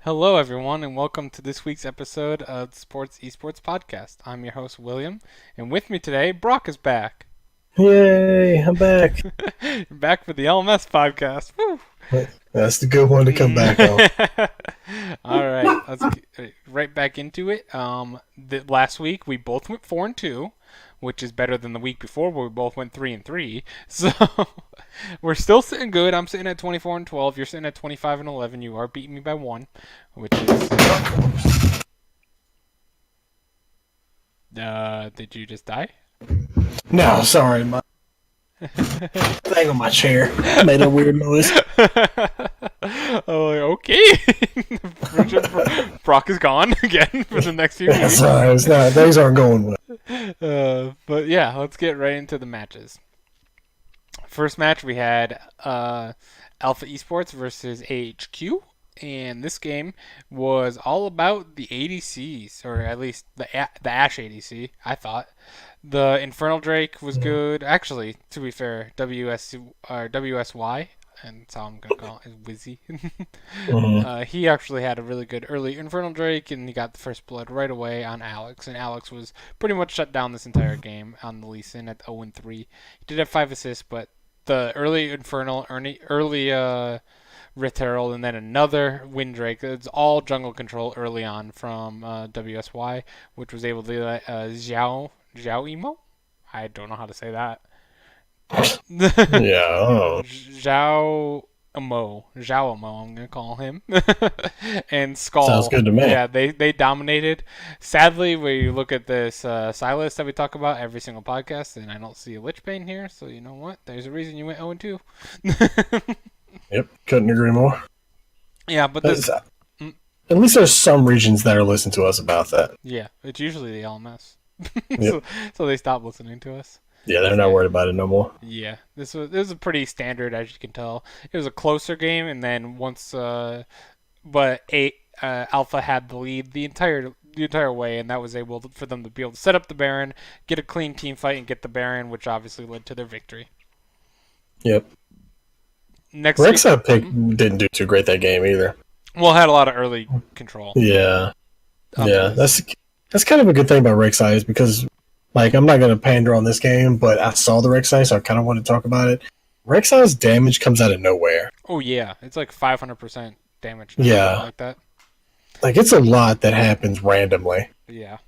Hello, everyone, and welcome to this week's episode of the Sports Esports Podcast. I'm your host, William, and with me today, Brock is back. Yay, I'm back. Back for the LMS podcast. Woo! That's the good one to come back on. All right, let's get right back into it. Last week we both went 4-2, which is better than the week before where we both went 3-3. So we're still sitting good. I'm sitting at 24-12. You're sitting at 25-11. You are beating me by one, which is. Did you just die? No, sorry, my thing on my chair made a weird noise. Oh, okay. Brock is gone again for the next few weeks. Sorry, it's not. Things aren't going well. But yeah, let's get right into the matches. First match we had Alpha Esports versus AHQ, and this game was all about the ADCs, or at least the Ashe ADC. I thought the Infernal Drake was good. Actually, to be fair, WSY, and that's how I'm gonna call it, is Wizzy. He actually had a really good early Infernal Drake, and he got the first blood right away on Alex, and Alex was pretty much shut down this entire game on the Lee Sin at 0-3. He did have 5 assists, but the early Infernal, early Rift Herald, and then another Windrake. It's all jungle control early on from WSY, which was able to let Xiao Emo? I don't know how to say that. Yeah. Oh. Zhao Emo, I'm gonna call him, and Sounds Skull. good to me. Yeah, they dominated. Sadly, when you look at this Silas that we talk about every single podcast, and I don't see a Lich Bane here, so you know what? There's a reason you went 0-2. Yep. Couldn't agree more. Yeah, but this. At least there's some regions that are listening to us about that. Yeah, it's usually the LMS. Yep. So they stopped listening to us. Yeah, they're not worried about it no more. Yeah, this was a pretty standard, as you can tell. It was a closer game, and then once, Alpha had the lead the entire way, and that was able for them to be able to set up the Baron, get a clean team fight, and get the Baron, which obviously led to their victory. Yep. Next week, Rek'Sai pick didn't do too great that game either. well, had a lot of early control. Yeah. Yeah. That's kind of a good thing about Rek'Sai is because, like, I'm not going to pander on this game, but I saw the Rek'Sai, so I kind of want to talk about it. Rek'Sai's damage comes out of nowhere. Oh yeah, it's like 500% damage. Now, Yeah. like that. Like, it's a lot that happens randomly. Yeah.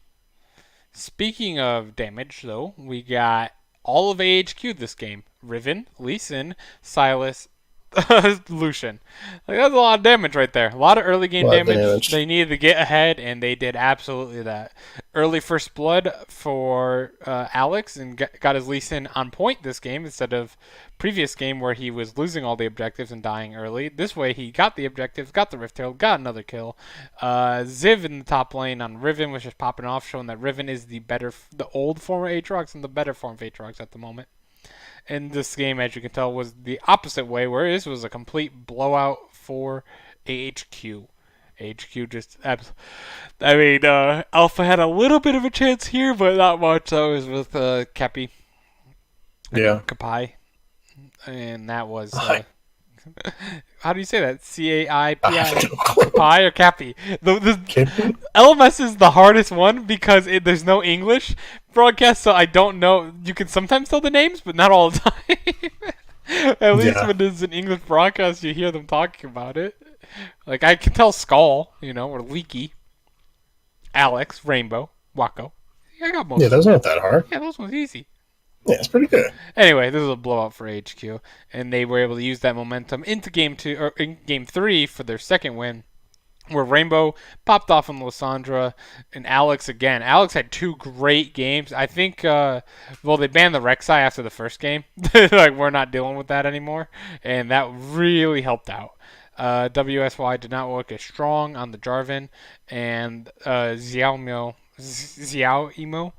Speaking of damage, though, we got all of AHQ this game. Riven, Lee Sin, Silas, Lucian. Like, that's a lot of damage right there. A lot of early game damage. They needed to get ahead, and they did absolutely that. Early first blood for Alex, and got his Lee Sin on point this game instead of previous game where he was losing all the objectives and dying early. This way, he got the objectives, got the Rift Herald, got another kill. Ziv in the top lane on Riven was just popping off, showing that Riven is the old form of Aatrox and the better form of Aatrox at the moment. And this game, as you can tell, was the opposite way, where this was a complete blowout for AHQ. AHQ just, Alpha had a little bit of a chance here, but not much. That was with Cappy. Yeah. Capai. And that was, how do you say that? C-A-I-P-I? Capai or Cappy? The LMS is the hardest one because there's no English broadcast, so I don't know. You can sometimes tell the names, but not all the time. At least when there's an English broadcast, you hear them talking about it. Like, I can tell Skull, or Leaky, Alex, Rainbow, Wako. I got most. Yeah, those aren't that hard. Yeah, those ones easy. Yeah, it's pretty good. Anyway, this was a blowout for HQ, and they were able to use that momentum into game 2 or in game 3 for their second win, where Rainbow popped off on Lysandra and Alex again. Alex had 2 great games. I think, they banned the Rek'Sai after the first game. Like, we're not dealing with that anymore, and that really helped out. WSY did not look as strong on the Jarvan, and Xiao Emo.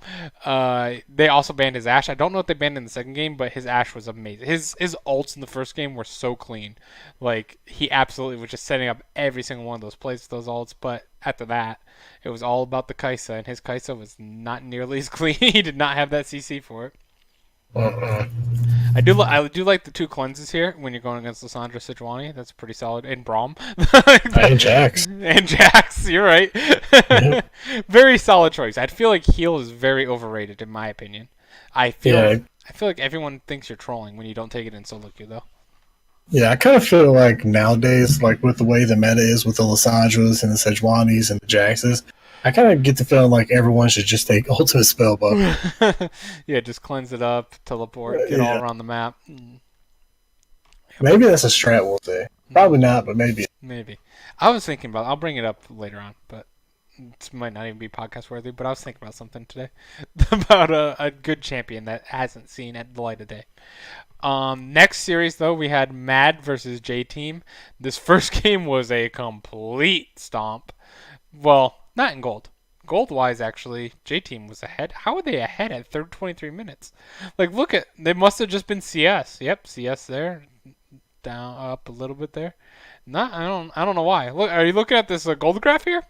They also banned his Ashe. I don't know what they banned in the second game, but his Ashe was amazing. His ults in the first game were so clean. Like, he absolutely was just setting up every single one of those plays with those ults. But after that, it was all about the Kai'Sa, and his Kai'Sa was not nearly as clean. He did not have that CC for it. I do like the two cleanses here when you're going against Lissandra Sejuani. That's pretty solid. And Braum. And Jax. And Jax, you're right. Yep. Very solid choice. I feel like heal is very overrated in my opinion. I feel Yeah. I feel like everyone thinks you're trolling when you don't take it in solo queue though. Yeah, I kind of feel like nowadays, like with the way the meta is with the Lissandras and the Sejuanis and the Jaxes, I kind of get the feeling like everyone should just take ultimate spell buff. Yeah, just cleanse it up, teleport, get all Yeah. around the map. Maybe that's a strat we'll see. Probably not, but maybe. Maybe. I was thinking about. I'll bring it up later on, but it might not even be podcast worthy. But I was thinking about something today about a good champion that hasn't seen at the light of day. Next series though, we had Mad versus J Team. This first game was a complete stomp. Well, not in gold. Gold wise, actually, J Team was ahead. How are they ahead at 23 minutes? Like, look at they must have just been CS. Yep, CS there, down up a little bit there. Not I don't know why. Look, are you looking at this gold graph here?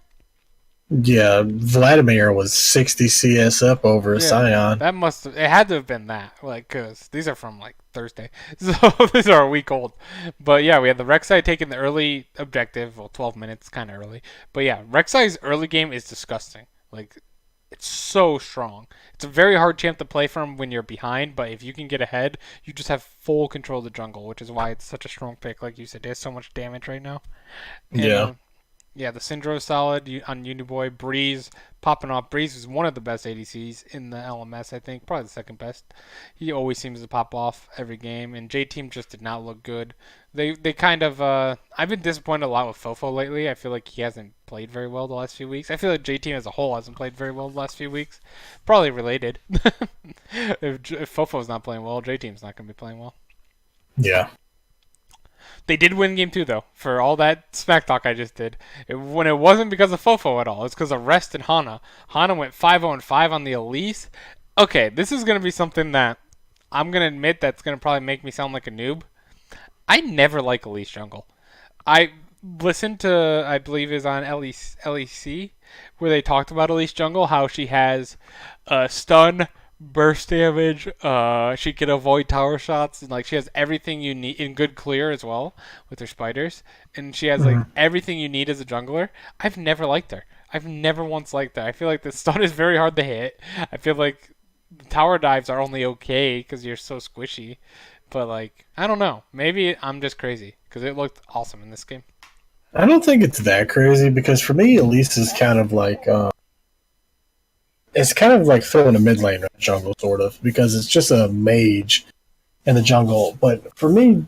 Yeah, Vladimir was 60 CS up over Yeah, Sion. that must have, it had to have been that, like, cause these are from like Thursday, so these are a week old. But yeah, we had the Rek'Sai taking the early objective, well, 12 minutes, kind of early. But yeah, Rek'Sai's early game is disgusting. Like, it's so strong. It's a very hard champ to play from when you're behind, but if you can get ahead, you just have full control of the jungle, which is why it's such a strong pick. Like you said, it has so much damage right now. And Yeah. yeah, the Syndra is solid on Uniboy. Breeze popping off. Breeze is one of the best ADCs in the LMS, I think. Probably the second best. He always seems to pop off every game. And J Team just did not look good. They kind of I've been disappointed a lot with Fofo lately. I feel like he hasn't played very well the last few weeks. I feel like J Team as a whole hasn't played very well the last few weeks. Probably related. If Fofo's not playing well, J Team's not going to be playing well. Yeah. They did win game two though. For all that smack talk I just did, when it wasn't because of Fofo at all, it's because of Rest and Hana. Hana went 5-0-5 on the Elise. Okay, this is gonna be something that I'm gonna admit that's gonna probably make me sound like a noob. I never like Elise jungle. I listened to, I believe is on LEC, where they talked about Elise jungle, how she has stun, burst damage. She can avoid tower shots, and like she has everything you need in good clear as well with her spiders, and she has like everything you need as a jungler. I've never liked her. I've never once liked her. I feel like the stun is very hard to hit. I feel like the tower dives are only okay because you're so squishy. But like, I don't know. Maybe I'm just crazy because it looked awesome in this game. I don't think it's that crazy because for me, Elise is kind of like it's kind of like throwing a mid lane in the jungle, sort of, because it's just a mage in the jungle. But for me,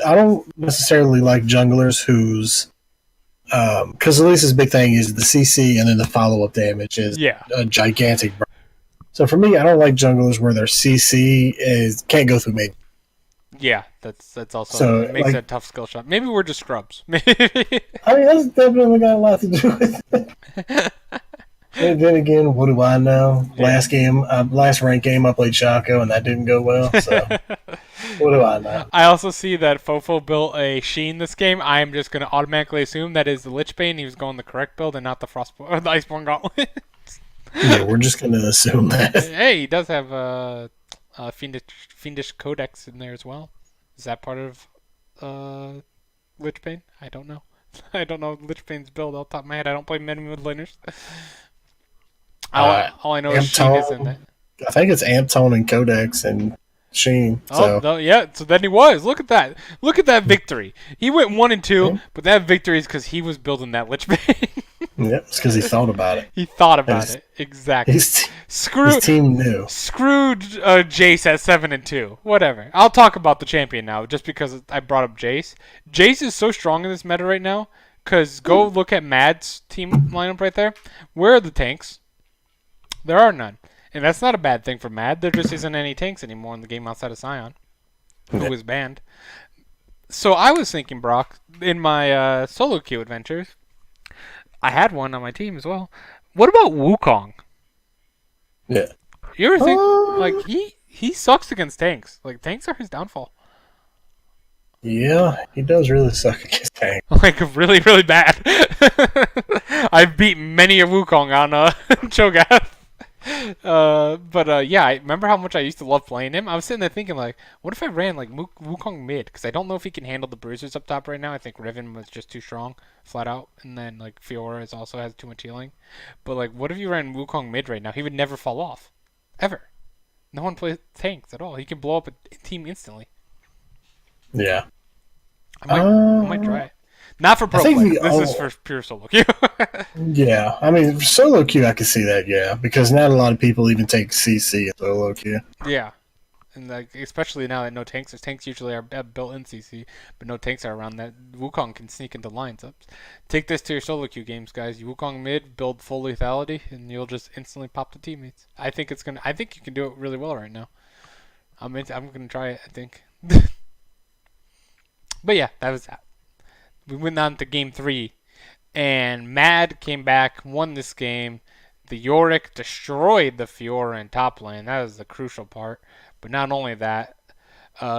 I don't necessarily like junglers whose because Elise's big thing is the CC and then the follow up damage is Yeah. a gigantic. So for me, I don't like junglers where their CC is can't go through mid. Yeah, that's also So, it makes like- it a tough skill shot. Maybe we're just scrubs. I mean, that's definitely got a lot to do with it. And then again, what do I know? Yeah. Last ranked game, I played Shaco, and that didn't go well. So, what do I know? I also see that Fofo built a Sheen this game. I am just going to automatically assume that is the Lich Bane. He was going the correct build and not the Frostborn or the Iceborne Gauntlet. Yeah, we're just going to assume that. Hey, he does have Fiendish Codex in there as well. Is that part of Lich Bane? I don't know. I don't know Lich Bane's build off the top of my head. I don't play many mid laners. All I know is Sheen is in it. I think it's Amptone and Codex and Sheen. Oh, So, no, yeah. So then he was. Look at that. Look at that victory. He went 1-2, but that victory is because he was building that Lich Bane. yeah, it's because he thought about it. He thought about it exactly. His Screw team knew. Jace at 7-2. Whatever. I'll talk about the champion now, just because I brought up Jace. Jace is so strong in this meta right now. Cause go look at Mad's team lineup right there. Where are the tanks? There are none. And that's not a bad thing for Mad. There just isn't any tanks anymore in the game outside of Sion, who is banned. So I was thinking, Brock, in my solo queue adventures, I had one on my team as well. What about Wukong? Yeah. You ever think, like, he sucks against tanks. Like, tanks are his downfall. Yeah, he does really suck against tank. Like, really, really bad. I've beat many a Wukong on Cho'Gath. Yeah, I remember how much I used to love playing him. I was sitting there thinking, like, what if I ran like Wukong mid? Because I don't know if he can handle the bruisers up top right now. I think Riven was just too strong, flat out, and then like Fiora is also has too much healing. But like, what if you ran Wukong mid right now? He would never fall off, ever. No one plays tanks at all. He can blow up a team instantly. Yeah. I might Uh, try it. Not for I pro think play. the This is for pure solo queue. yeah. I mean, solo queue, I can see that. Yeah, because not a lot of people even take CC in solo queue. Yeah, and like especially now that no tanks, there's tanks usually are built in CC, but no tanks are around. That Wukong can sneak into lines up. Take this to your solo queue games, guys. You Wukong mid, build full lethality, and you'll just instantly pop the teammates. I think it's gonna. I think you can do it really well right now. I'm gonna try it. I think. But yeah, that was that. We went on to game three, and Mad came back, won this game. The Yorick destroyed the Fiora in top lane. That was the crucial part. But not only that,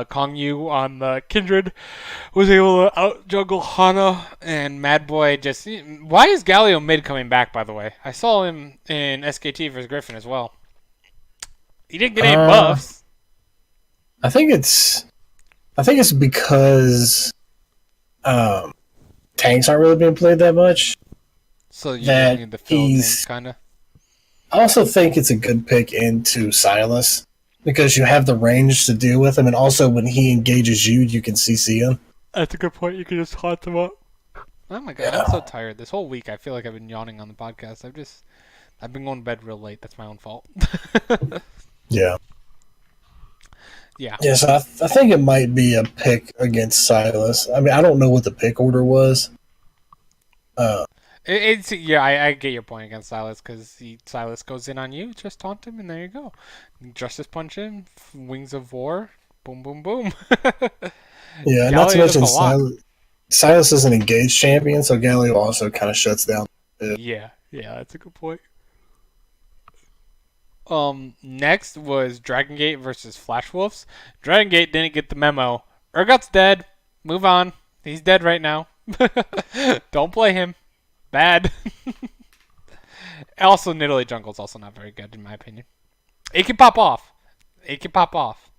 Kong Yu on the Kindred was able to out juggle Hana and Mad Boy. Just why is Galio mid coming back? By the way, I saw him in SKT versus Griffin as well. He didn't get any Uh, buffs, I think it's because um, tanks aren't really being played that much. so you just That need to fill tanks, he's. kinda. I also think it's a good pick into Silas because you have the range to deal with him, and also when he engages you, you can CC him. That's a good point. You can just haunt them up. Oh my god, I'm so Yeah. tired. This whole week, I feel like I've been yawning on the podcast. I've been going to bed real late. That's my own fault. Yeah. Yeah, Yes, I think it might be a pick against Silas. I mean, I don't know what the pick order was. Uh, it's yeah. I get your point against Silas because Silas goes in on you, just taunt him, and there you go. Justice punch him, wings of war, boom, boom, boom. yeah, not to Galio does mention a lot. Silas is an engaged champion, so Galio also kind of shuts down. Yeah, yeah, that's a good point. Next was Dragon Gate versus Flash Wolves. Dragon Gate didn't get the memo. Urgot's dead. Move on. He's dead right now. Don't play him. Bad. Also, Nidalee Jungle's also not very good in my opinion. It can pop off. It can pop off.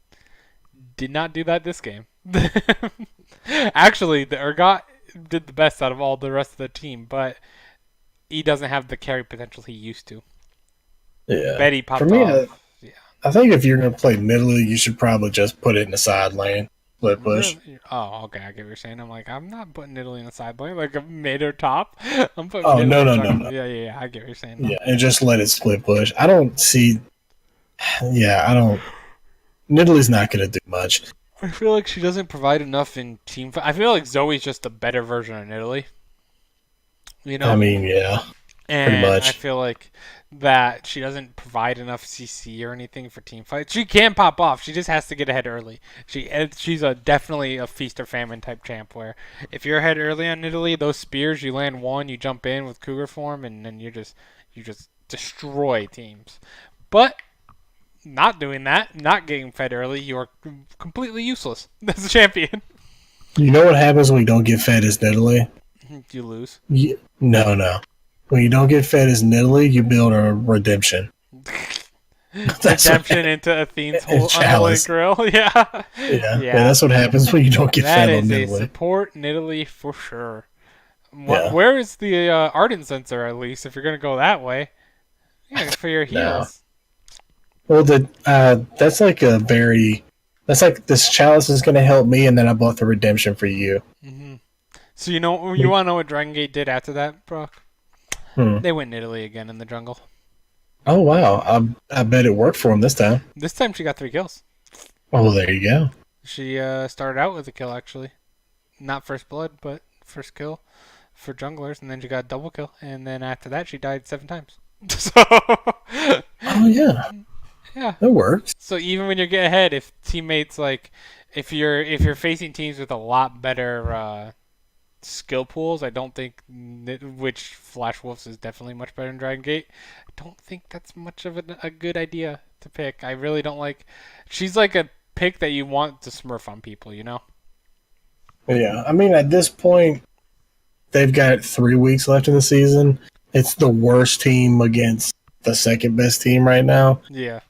Did not do that this game. Actually, the Urgot did the best out of all the rest of the team, but he doesn't have the carry potential he used to. Yeah. Betty For popped me, off. Yeah. I think if you're going to play Nidalee, you should probably just put it in the side lane, split push. Really? Oh, okay. I get what you're saying. I'm like, I'm not putting Italy in the side lane, like a mid or top. I'm putting Oh no Italy no no jungle. no. Yeah, yeah, yeah. I get what you're saying. Though. Yeah, and just let it split push. I don't see. Yeah, I don't. Nidalee's not going to do much. I feel like she doesn't provide enough in team fight. I feel like Zoe's just a better version of Italy. You I know, mean, yeah, pretty and I much. feel like that she doesn't provide enough CC or anything for team fights. She can pop off. She just has to get ahead early. She's definitely a feast or famine type champ. Where if you're ahead early on Italy, those spears you land one, you jump in with Cougar form, and then you just destroy teams. But not doing that, not getting fed early, you're completely useless as a champion. You know what happens when you don't get fed as Nidalee? You lose. No, no. When you don't get fed as Nidalee, you build a redemption. That's what, Redemption into Athene's and whole unholy chalice. grail. Yeah. Yeah, that's what happens when you don't get That fed on is a Nidalee. support in Italy for sure. Yeah, Where is the Ardent sensor at least if you're gonna go that way? Yeah, for your no. heals. Well, that's like a very. That's like this chalice is going to help me, and then I bought the redemption for you. hmm So you want to know what Dragon Gate did after that, Brock? Hmm. They went in Italy again in the jungle. Oh wow, I bet it worked for him this time. This time she got 3 kills. Oh, there you go. She started out with a kill actually, not first blood, but first kill for junglers, and then she got a double kill, and then after that she died 7 times. So Oh yeah, yeah. that works. So even when you get ahead, if teammates like, if you're facing teams with a lot better skill pools, I don't think which Flash Wolves is definitely much better than Dragon Gate. I don't think that's much of a good idea to pick. I really don't like. She's like a pick that you want to smurf on people, you know. Yeah, I mean at this point they've got 3 weeks left in the season. It's the worst team against the second best team right now. Yeah.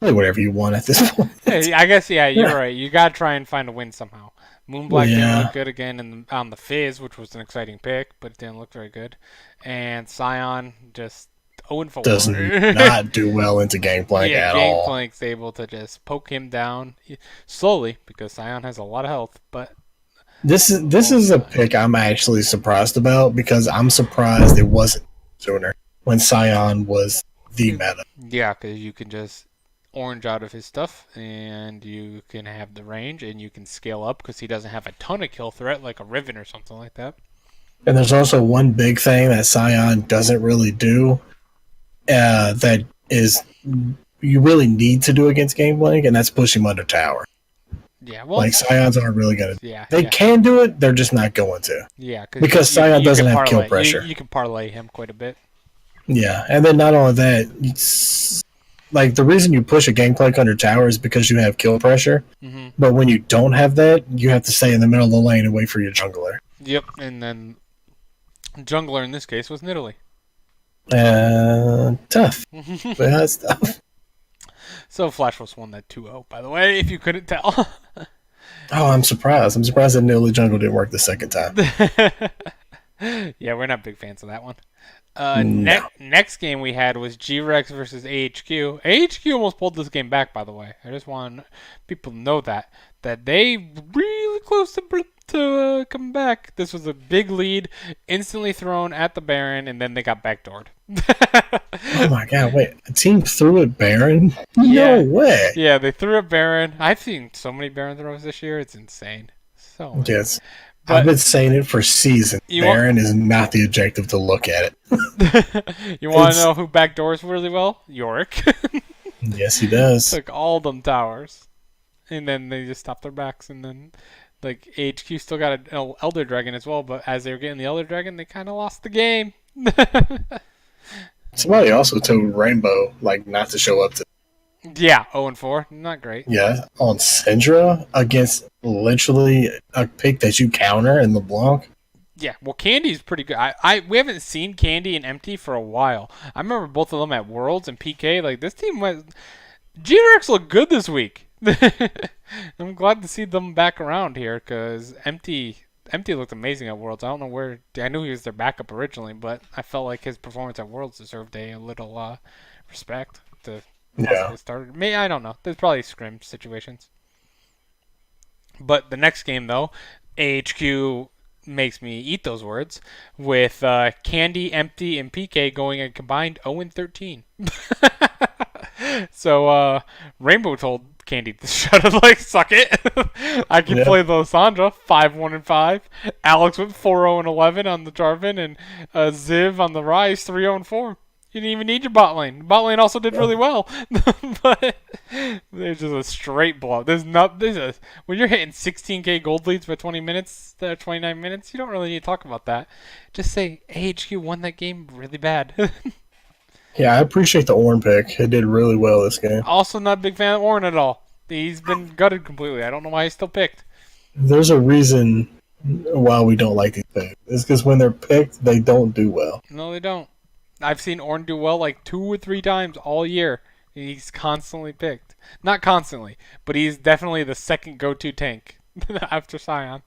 Play whatever you want at this point. Hey, I guess yeah, you're Yeah. right. You gotta try and find a win somehow. Moonblack didn't look Yeah. good again on the Fizz, which was an exciting pick, but it didn't look very good. And Scion just 0 and Does 4. not do well into Gangplank Yeah, at all. Gangplank's able to just poke him down slowly because Scion has a lot of health, but This is a pick I'm actually surprised about because I'm surprised it wasn't sooner when Scion was the meta. yeah, because you can just orange out of his stuff and you can have the range and you can scale up because he doesn't have a ton of kill threat like a Riven or something like that. And there's also one big thing that Scion doesn't really do that is you really need to do against Gangplank, and that's push him under tower. Yeah, well, Like Scions aren't really gonna. yeah, They yeah, can do it. They're just not going to yeah, because you, Scion you doesn't can have kill parlay pressure. you can parlay him quite a bit. Yeah, and then not only that, it's, like the reason you push a Gangplank under tower is because you have kill pressure. Hmm. But when you don't have that, you have to stay in the middle of the lane and wait for your jungler. Yep, and then jungler in this case was Nidalee. Tough. Yeah, that's tough. So Flash was won that 2-0, by the way, if you couldn't tell. Oh, I'm surprised. I'm surprised that Nearly Jungle didn't work the second time. Yeah, we're not big fans of that one. No. Next game we had was G-Rex versus AHQ. AHQ almost pulled this game back, by the way. I just want people to know that they really close to coming back. This was a big lead, instantly thrown at the Baron, and then they got backdoored. Oh my god, wait. A team threw at Baron? Yeah. No way. Yeah, they threw at Baron. I've seen so many Baron throws this year. It's insane. So many. Yes. But I've been saying it for seasons. You want- Baron is not the objective to look at it. you want to It's- know who backdoors really well? Yorick. Yes, he does. Took all them towers. And then they just stopped their backs. And then, like, HQ still got an Elder Dragon as well. But as they were getting the Elder Dragon, they kind of lost the game. Somebody also told Rainbow like not to show up to Yeah, 0 and 4. Not great. on Syndra against literally a pick that you counter in LeBlanc. Yeah, well, Candy's pretty good. We haven't seen Candy and Empty for a while. I remember both of them at Worlds and PK. Like, this team went... G-Rex looked good this week. I'm glad to see them back around here because Empty looked amazing at Worlds. I don't know where... I knew he was their backup originally, but I felt like his performance at Worlds deserved a little respect to Yeah. start. Maybe, I don't know. There's probably scrim situations. But the next game, though, AHQ makes me eat those words with Candy, Empty, and PK going a combined 0 and 13. So Rainbow told Candy to shut up, like suck it. I can play the Lysandra 5-1 and 5. Alex went 4-0 and 11 on the Jarvan, and Ziv on the Rise 3-0 and 4. You didn't even need your bot lane. Bot lane also did really well, but there's just a straight blow. When you're hitting 16k gold leads for 20 minutes, 29 minutes, you don't really need to talk about that. Just say AHQ won that game really bad. Yeah, I appreciate the Orn pick. It did really well this game. Also, not a big fan of Ornn at all. He's been gutted completely. I don't know why he's still picked. There's a reason why we don't like these picks. It's because when they're picked, they don't do well. No, they don't. I've seen Ornn do well like 2 or 3 times all year. He's constantly picked. Not constantly, but he's definitely the second go-to tank after Scion.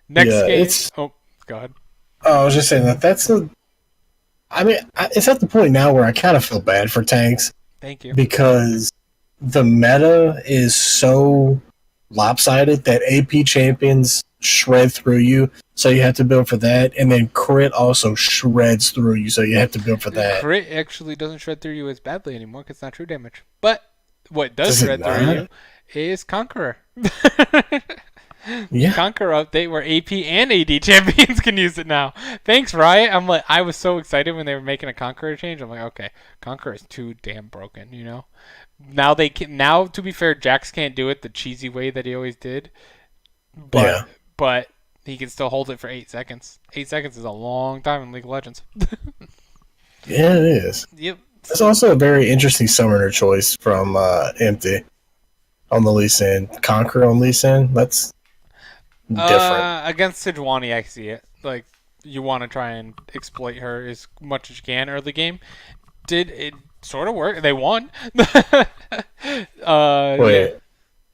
Next game. Oh, go ahead. I was just saying that's a. I mean, it's at the point now where I kind of feel bad for tanks. Thank you. Because the meta is so lopsided that AP champions shred through you, so you have to build for that, and then crit also shreds through you, so you have to build for that. Crit actually doesn't shred through you as badly anymore because it's not true damage. But what does Does it shred through not? you is Conqueror. Yeah. Conqueror update where AP and AD champions can use it now. Thanks, Riot. I was so excited when they were making a Conqueror change. I'm like, okay, Conqueror is too damn broken, you know. Now they can. Now, to be fair, Jax can't do it the cheesy way that he always did. But he can still hold it for 8 seconds. 8 seconds is a long time in League of Legends. Yeah, it is. Yep. It's also a very interesting summoner choice from Empty on the Lee Sin. Conquer on Lee Sin. That's different. Against Sejuani, I see it. Like, you want to try and exploit her as much as you can early game. Did it sort of work? They won. Yeah. Wait,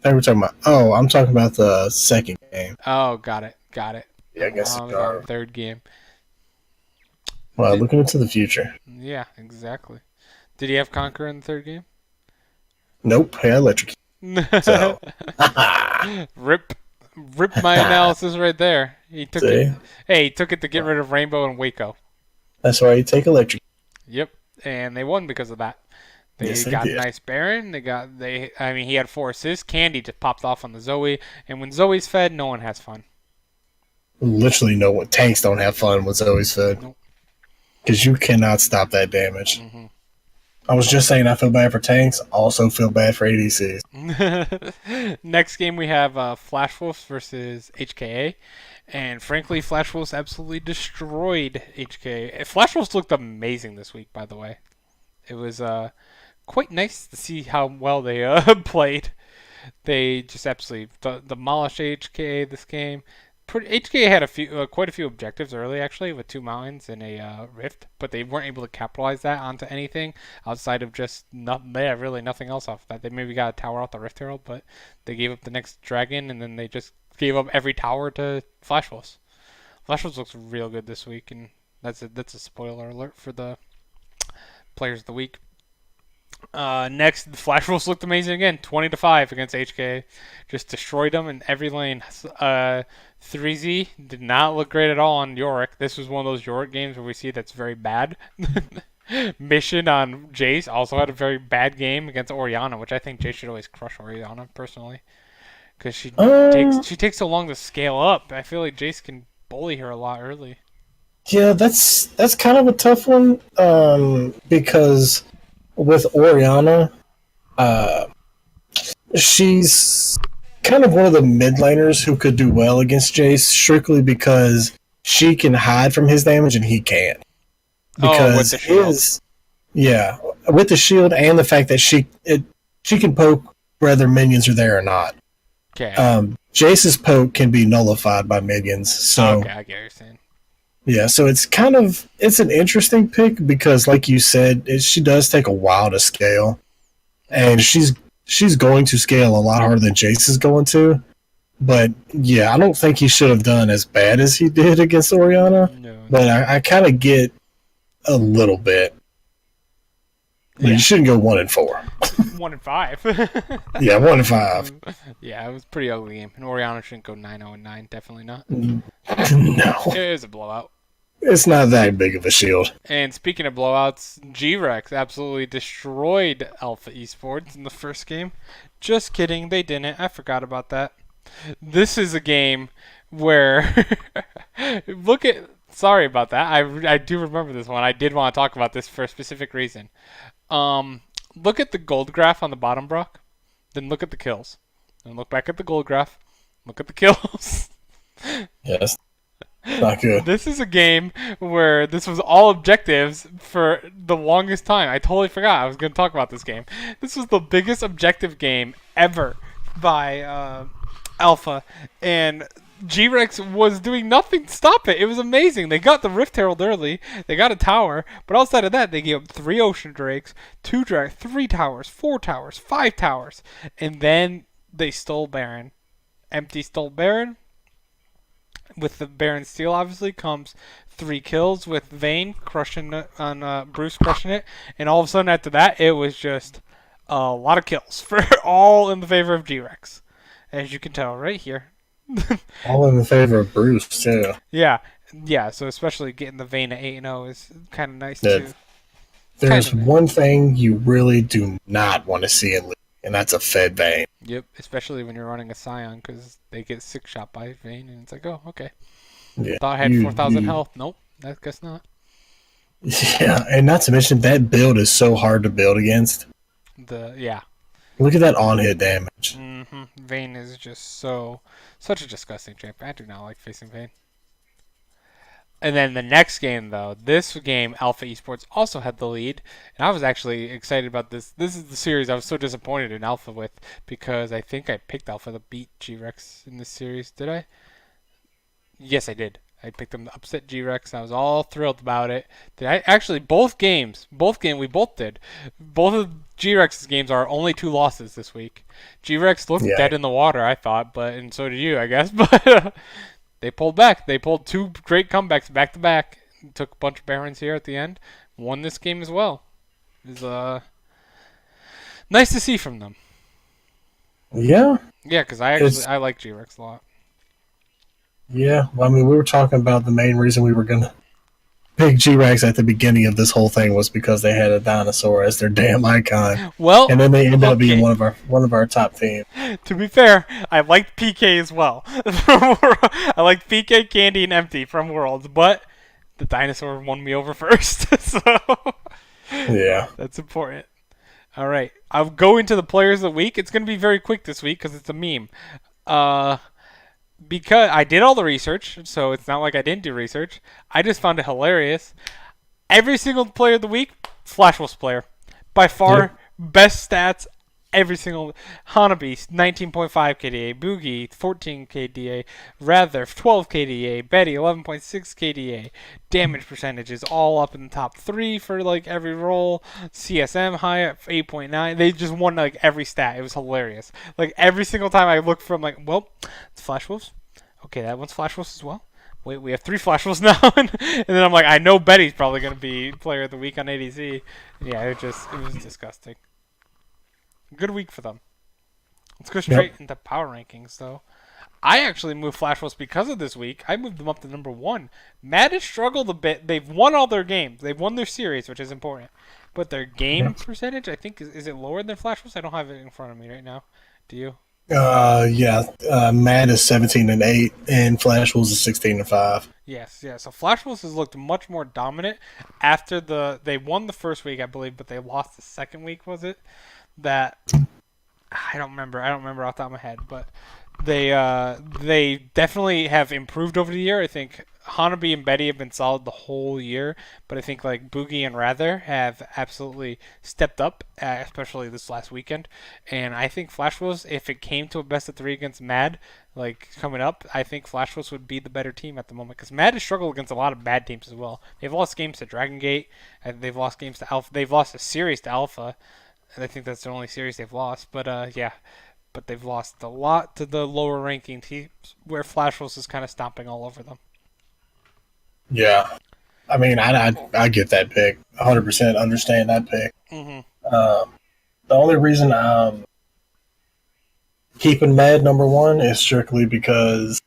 they were talking about. Oh, I'm talking about the second game. Oh, got it. Got it. Yeah, I guess Now you we got are. a third game. Well, Did looking into the future. Yeah, exactly. Did he have Conquer in the third game? Nope, hey, electric. So, Rip, rip my analysis right there. He took it. see, Hey, he took it to get rid of Rainbow and Waco. that's why you take electric. Yep, and they won because of that. They Yes, they got a did. nice Baron. I mean, he had 4 assists. Candy just popped off on the Zoe, and when Zoe's fed, no one has fun. Literally, no one tanks don't have fun with Zoe's fed Nope. because you cannot stop that damage. Hmm. I was just saying I feel bad for tanks. Also feel bad for ADCs. Next game we have Flash Wolves versus HKA, and frankly, Flash Wolves absolutely destroyed HKA. Flash Wolves looked amazing this week, by the way. It was quite nice to see how well they played. They just absolutely demolished HKA this game. HKA had quite a few objectives early, actually, with 2 mountains and a rift, but they weren't able to capitalize that onto anything outside of just really nothing else off of that. They maybe got a tower out the Rift Herald, but they gave up the next dragon, and then they just gave up every tower to Flash Wolves. Flash Wolves looks real good this week, and that's a spoiler alert for the players of the week. Next, the Flash Wolves looked amazing again, 20-5 against HK. Just destroyed them in every lane. 3Z did not look great at all on Yorick. This was one of those Yorick games where we see that's very bad. Mission on Jace also had a very bad game against Orianna, which I think Jace should always crush Orianna personally, because Uh, she takes so long to scale up. I feel like Jace can bully her a lot early. yeah, that's kind of a tough one. Because with Oriana, uh, she's kind of one of the mid laners who could do well against Jace strictly because she can hide from his damage and he can't. Oh, with Because the shield. yeah, with the shield and the fact that she can poke whether minions are there or not. Okay. Jace's poke can be nullified by minions, so Okay, I get what you're saying. yeah, so it's an interesting pick because, like you said, she does take a while to scale, and she's going to scale a lot harder than Jace is going to. But yeah, I don't think he should have done as bad as he did against Oriana. No, But no. I kind of get a little bit. But you Yeah. shouldn't go 1-4. 1-5. Yeah, 1-5. Yeah, it was a pretty ugly game. And Oriana shouldn't go 9-0-9. Definitely not. No, It was a blowout. it's not that big of a shield. And speaking of blowouts, G-Rex absolutely destroyed Alpha Esports in the first game. Just kidding, they didn't. I forgot about that. This is a game where look at. Sorry about that. I do remember this one. I did want to talk about this for a specific reason. Look at the gold graph on the bottom, Brock. Then look at the kills. Then look back at the gold graph. Look at the kills. Yes, not good. This is a game where this was all objectives for the longest time. I totally forgot I was going to talk about this game. This was the biggest objective game ever by Alpha, and G-Rex was doing nothing to stop it. It was amazing. They got the Rift Herald early. They got a tower, but outside of that, they gave up 3 Ocean Drakes, 3 towers, 4 towers, 5 towers, and then they stole Baron. Empty stole Baron. With the Baron steal, obviously, comes 3 kills with Vayne crushing it on Bruce crushing it, and all of a sudden after that, it was just a lot of kills for all in the favor of G-Rex, as you can tell right here. All in the favor of Bruce, too. Yeah, yeah. So especially getting the Vayne at 8-0 is kind of nice Yeah. too. Kind There's of. one thing you really do not want to see in League, and that's a fed vein. Yep. Especially when you're running a Scion because they get 6 shot by Vayne, and it's like, oh, okay. Yeah, Thought I had 4,000 health. Nope. I guess not. yeah, and not to mention that build is so hard to build against. Yeah. Look at that on-hit damage. Vayne is just such a disgusting champion. I do not like facing Vayne. And then the next game, though, this game, Alpha Esports also had the lead, and I was actually excited about this. This is the series I was so disappointed in Alpha with because I think I picked Alpha to beat G-Rex in this series. Did I? Yes, I did. I picked them to upset G-Rex. I was all thrilled about it. Actually, both games we both did. Both of G-Rex's games are only 2 losses this week. G-Rex looked Yeah, dead in the water, I thought, and so did you, I guess. But they pulled back. They pulled 2 great comebacks back to back. Took a bunch of Barons here at the end. Won this game as well. It was nice to see from them. yeah, Yeah, because it's I like G-Rex a lot. yeah. Well, I mean, we were talking about the main reason we were gonna pick G-Rex at the beginning of this whole thing was because they had a dinosaur as their damn icon, Well, and then they ended up being okay. one of our top teams. To be fair, I liked PK as well. I liked PK, Candy, and Empty from Worlds, but the dinosaur won me over first, so Yeah, that's important. All right, I'll go into the players of the week. It's going to be very quick this week because it's a meme. Uh, because I did all the research, so it's not like I didn't do research. I just found it hilarious. Every single player of the week, Flash Wolves player. By yep, far, best stats. Every single Hanabi, 19.5 KDA, Boogie, 14 KDA, Rather, 12 KDA, Betty, 11.6 KDA. Damage percentages all up in the top 3 for like every roll. CSM high at 8.9. They just won like every stat. It was hilarious. Like every single time I looked from like, well, it's Flash Wolves. Okay, that one's Flash Wolves as well. Wait, we have 3 Flash Wolves now, and then I'm like, I know Betty's probably gonna be Player of the Week on ADZ. Yeah, it was disgusting. Good week for them. Let's go yep, straight into power rankings, though. I actually moved Flash Wolves because of this week. I moved them up to number 1. Mad has struggled a bit. They've won all their games. They've won their series, which is important. But their game yep. percentage, I think, is it lower than Flash Wolves? I don't have it in front of me right now. Do you? Yeah. Mad is 17-8, and Flash Wolves is 16-5. Yes, yeah. So Flash Wolves has looked much more dominant after they won the first week, I believe, but they lost the second week. Was it that I don't remember. I don't remember off the top of my head, but they definitely have improved over the year. I think Hanabi and Betty have been solid the whole year, but I think like Boogie and Rather have absolutely stepped up, especially this last weekend. And I think Flash Wolves, if it came to a best of 3 against Mad, like coming up, I think Flash Wolves would be the better team at the moment because Mad has struggled against a lot of bad teams as well. They've lost games to Dragon Gate, they've lost games to Alpha, they've lost a series to Alpha, and I think that's the only series they've lost. But yeah, but they've lost a lot to the lower ranking teams where Flash Wolves is kind of stomping all over them. Yeah, I mean, I get that pick. 100% understand that pick. Hmm. The only reason I'm keeping Mad number 1 is strictly because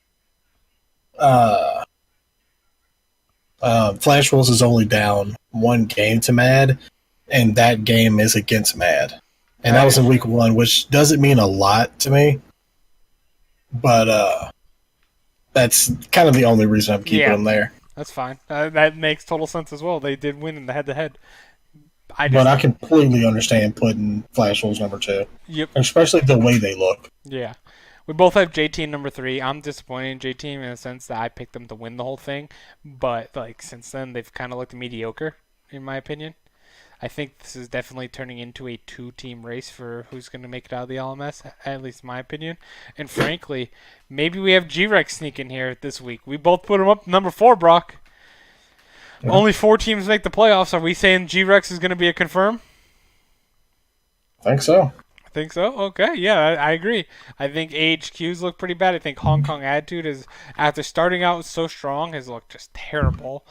uh, Flash Wolves is only down 1 game to Mad, and that game is against Mad. And that That was is in true. week 1, which doesn't mean a lot to me, but that's kind of the only reason I'm keeping Yeah, them there. that's fine. That makes total sense as well. They did win in the head-to-head. I But just I completely understand putting Flash Wolves number 2, yep. especially the way they look. Yeah. We both have J Team number 3. I'm disappointed in J Team in the sense that I picked them to win the whole thing, but like since then they've kind of looked mediocre in my opinion. I think this is definitely turning into a 2-team race for who's going to make it out of the LMS, at least in my opinion. And frankly, maybe we have G-Rex sneak in here this week. We both put him up number 4, Brock. Yeah, Only 4 teams make the playoffs. Are we saying G-Rex is going to be a confirm? I think so. I think so. Okay, yeah, I agree. I think AHQs look pretty bad. I think Hong Kong Attitude is, after starting out so strong, has looked just terrible.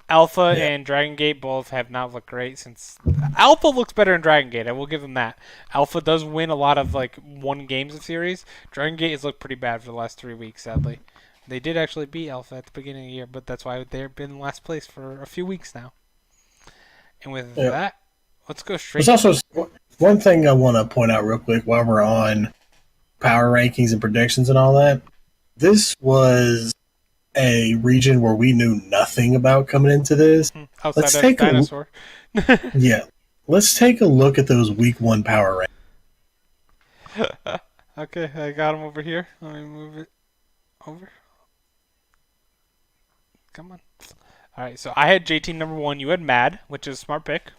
Alpha Yeah, and Dragon Gate both have not looked great since Alpha looks better in Dragon Gate. I will give them that. Alpha does win a lot of like one games of series. Dragon Gate has looked pretty bad for the last 3 weeks, sadly. They did actually beat Alpha at the beginning of the year, but that's why they've been in last place for a few weeks now. And with yeah. that, let's go There's straight. also one thing I want to point out real quick while we're on power rankings and predictions and all that. This was a region where we knew nothing about coming into this. Outside Let's of take a Dinosaur. yeah. Let's take a look at those week 1 power rankings. Okay, I got him over here. Let me move it over. Come on. All right, so I had JT number 1. You had Mad, which is a smart pick.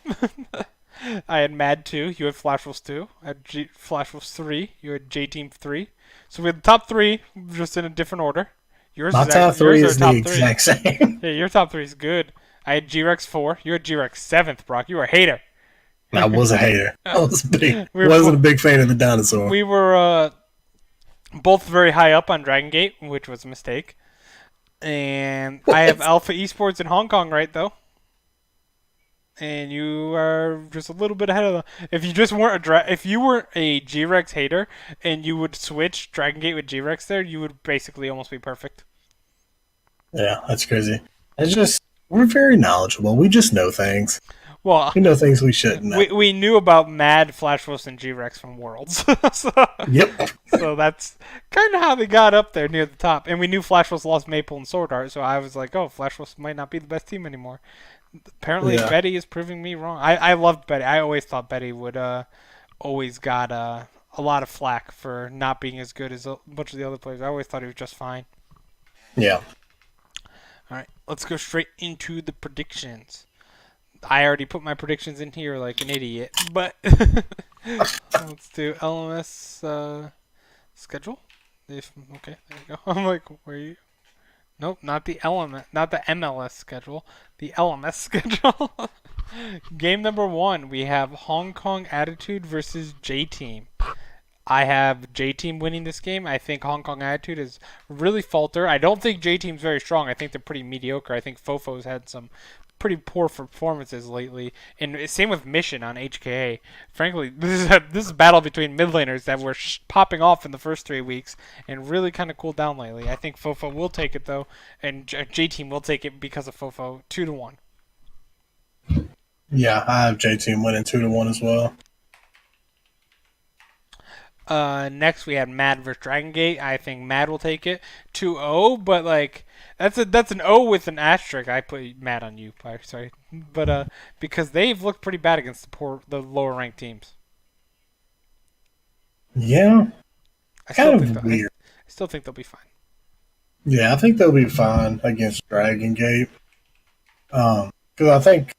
I had Mad 2. You had Flash Wolves 2. I had Flash Wolves 3. You had J Team 3. So we had the top 3, just in a different order. My top Yours three are is the top three. exact same. Yeah, your top three is good. I had G-Rex 4. You had G-Rex 7th, Brock. You were a hater. I was a hater. I was big. we were Wasn't bo- a big fan of the dinosaur. we were both very high up on Dragon Gate, which was a mistake. And I have What? Alpha Esports in Hong Kong right though. And you are just a little bit ahead of them. If you just weren't if you were a G-Rex hater and you would switch Dragon Gate with G-Rex there, you would basically almost be perfect. Yeah, that's crazy. It's just we're very knowledgeable. We just know things. Well, We know things we shouldn't know. we knew about Mad, Flash Wolf, and G-Rex from Worlds, so, Yep. so that's kind of how they got up there near the top. And we knew Flash Wolf lost Maple and Sword Art, so I was like, oh, Flash Wolf might not be the best team anymore. Apparently, Yeah. Betty is proving me wrong. I loved Betty. I always thought Betty would always got a lot of flack for not being as good as a bunch of the other players. I always thought he was just fine. Yeah. All right, let's go straight into the predictions. I already put my predictions in here like an idiot, but let's do LMS schedule. Okay, there you go. I'm like, where are you? Nope, not the LMS, not the MLS schedule, the LMS schedule. Game number 1, we have Hong Kong Attitude versus J Team. I have J Team winning this game. I think Hong Kong Attitude is really falter. I don't think J Team's very strong. I think they're pretty mediocre. I think Fofo's had some pretty poor performances lately, and same with Mission on HKA. Frankly, this is a battle between mid laners that were popping off in the first 3 weeks and really kind of cooled down lately. I think Fofo will take it though, and J Team will take it because of Fofo 2-1. Yeah, I have J Team winning 2-1 as well. Next we had Mad versus Dragon Gate. I think Mad will take it 2-0, but like that's an O with an asterisk. I put Mad on you, sorry, but because they've looked pretty bad against the lower ranked teams. Yeah, I still kind think of weird. I still think they'll be fine. Yeah, I think they'll be fine against Dragon Gate. Because I think,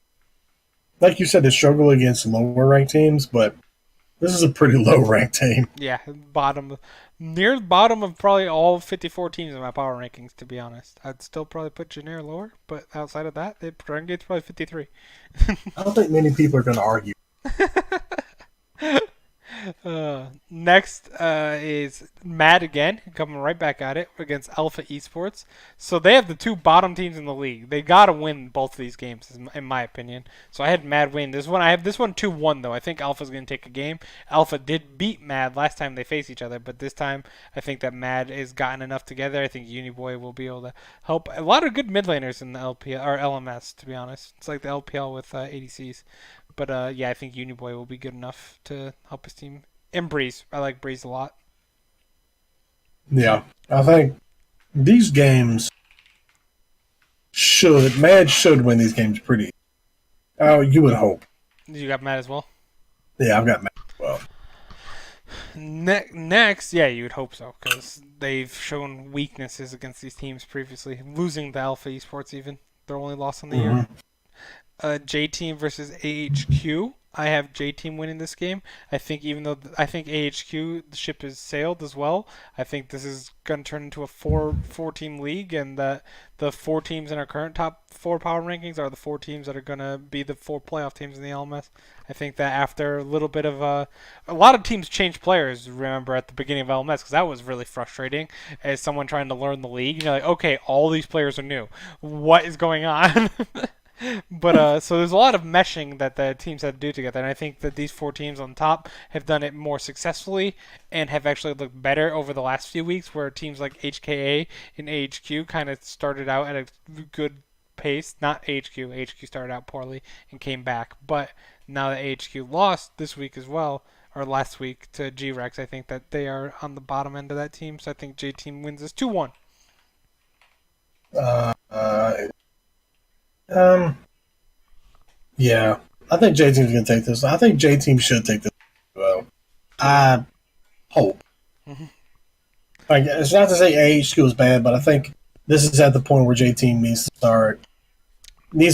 like you said, they struggle against lower ranked teams, but this is a pretty low ranked team. Yeah, near the bottom of probably all 54 teams in my power rankings. To be honest, I'd still probably put Janair lower, but outside of that, Dragon Gate's probably 53. I don't think many people are going to argue. Next is Mad again, coming right back at it against Alpha Esports. So they have the two bottom teams in the league. They got to win both of these games, in my opinion. So I had Mad win this one. I have this one 2-1, though. I think Alpha's going to take a game. Alpha did beat Mad last time they faced each other, but this time I think that Mad has gotten enough together. I think Uniboy will be able to help. A lot of good mid laners in the LPL, or LMS, to be honest. It's like the LPL with ADCs. But yeah, I think Uniboy will be good enough to help his team. And Breeze. I like Breeze a lot. Yeah, I think these games Mad should win these games pretty. Oh, you would hope. You got Matt as well? Yeah, I've got Mad as well. Next, yeah, you would hope so, because they've shown weaknesses against these teams previously, losing the Alpha Esports even. Their only loss on the year. J Team versus AHQ. I have J Team winning this game. I think even though I think AHQ the ship is sailed as well. I think this is going to turn into a four team league, and that the 4 teams in our current top 4 power rankings are the 4 teams that are going to be the 4 playoff teams in the LMS. I think that after a little bit of a lot of teams changed players. Remember at the beginning of LMS, because that was really frustrating as someone trying to learn the league. And you're like, okay, all these players are new. What is going on? But so there's a lot of meshing that the teams had to do together, and I think that these 4 teams on top have done it more successfully and have actually looked better over the last few weeks. Where teams like HKA and AHQ kind of started out at a good pace. Not AHQ. AHQ started out poorly and came back, but now that AHQ lost this week as well, or last week to G-Rex, I think that they are on the bottom end of that team. So I think J Team wins this 2-1. Uh, uh, um, yeah, I think J Team's going to take this. I think J Team should take this. Well, I hope. Mhm. Like, it's not to say AHQ is bad, but I think this is at the point where J Team needs to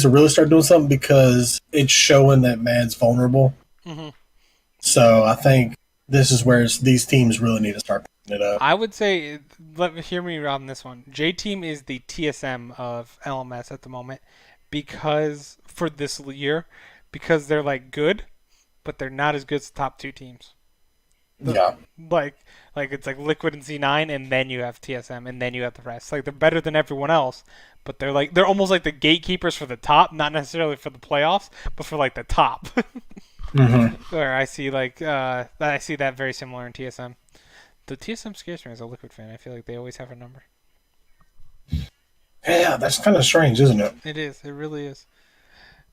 really start doing something because it's showing that Mad's vulnerable. Mhm. So I think this is where these teams really need to start picking it up. I would say, hear me on this one. J Team is the TSM of LMS at the moment because for this year, because they're like good, but they're not as good as the top two teams. The Yeah. like it's like Liquid and C9, and then you have TSM, and then you have the rest. Like they're better than everyone else, but they're almost like the gatekeepers for the top, not necessarily for the playoffs, but for like the top. Hmm. Where I see that very similar in TSM. The TSM scares me as a Liquid fan. I feel like they always have a number. Yeah, that's kind of strange, isn't it? It is. It really is.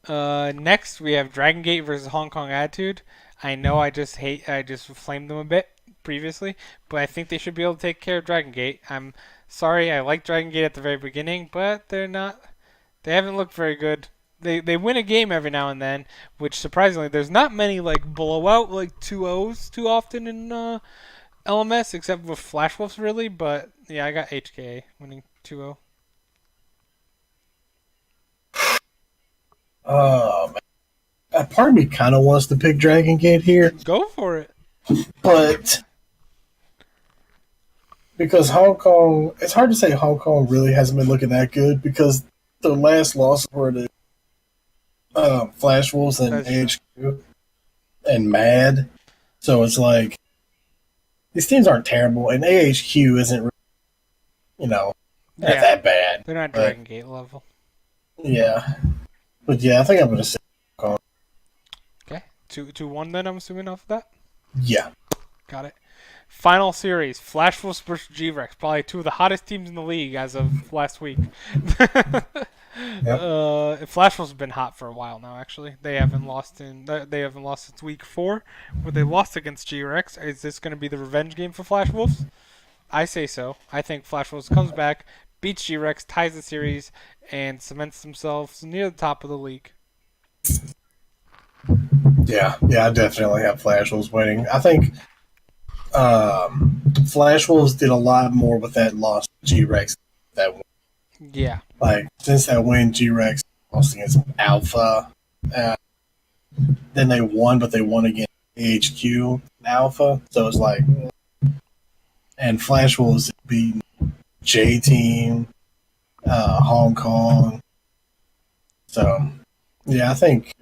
Next we have Dragon Gate versus Hong Kong Attitude. I know I just flamed them a bit previously, but I think they should be able to take care of Dragon Gate. I'm sorry, I liked Dragon Gate at the very beginning, but they haven't looked very good. They win a game every now and then, which surprisingly there's not many like blowout like 2-0s too often in LMS except with Flash Wolves really, but yeah, I got HKA winning 2-0. Oh man, a part of me kind of wants to pick Dragon Gate here, Go for it. but because Hong Kong, it's hard to say Hong Kong really hasn't been looking that good because the last loss were to Flash Wolves and That's true. AHQ and Mad. So it's like these teams aren't terrible, and AHQ isn't, not Yeah, that bad. they're not But Dragon Gate level. yeah, but yeah, I think I'm gonna say Hong Kong. Okay, 2-1 then. I'm assuming off of that. Yeah. Got it. Final series: Flash Wolves versus G-Rex. Probably two of the hottest teams in the league as of last week. Yep. Flash Wolves have been hot for a while now. Actually, they haven't lost since week 4, where they lost against G-Rex. Is this going to be the revenge game for Flash Wolves? I say so. I think Flash Wolves comes back, beats G-Rex, ties the series, and cements themselves near the top of the league. Yeah, I definitely have Flash Wolves winning. I think Flash Wolves did a lot more with that loss to G Rex. That win. Yeah, Like since that win, G Rex lost against Alpha. Uh, then they won, but they won against HQ Alpha. So it's like, and Flash Wolves beat J Team, Hong Kong. So yeah, I think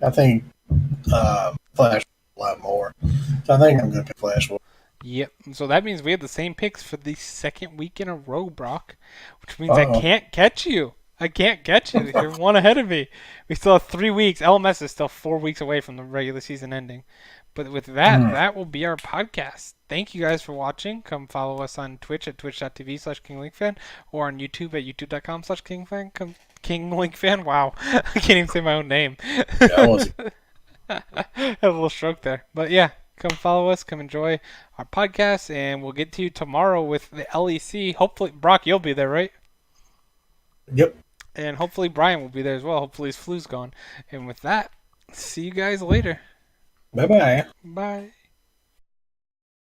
Flash a lot more. So I think I'm gonna pick Flash Wolves. yep. So that means we have the same picks for the second week in a row, Brock. Which means I Uh can't catch you. I can't catch you. You're one ahead of me. We still have 3 weeks. LMS is still 4 weeks away from the regular season ending. But with that, oh. that will be our podcast. Thank you guys for watching. Come follow us on Twitch at twitch.tv/KingLinkFan or on YouTube at youtube.com/KingFan. KingLinkFan. Wow. I can't even say my own name. Yeah, I was. Had a little stroke there. But yeah, come follow us. Come enjoy our podcast. And we'll get to you tomorrow with the LEC. Hopefully, Brock, you'll be there, right? Yep. And hopefully Brian will be there as well. Hopefully his flu's gone. And with that, see you guys later. Bye bye. Bye.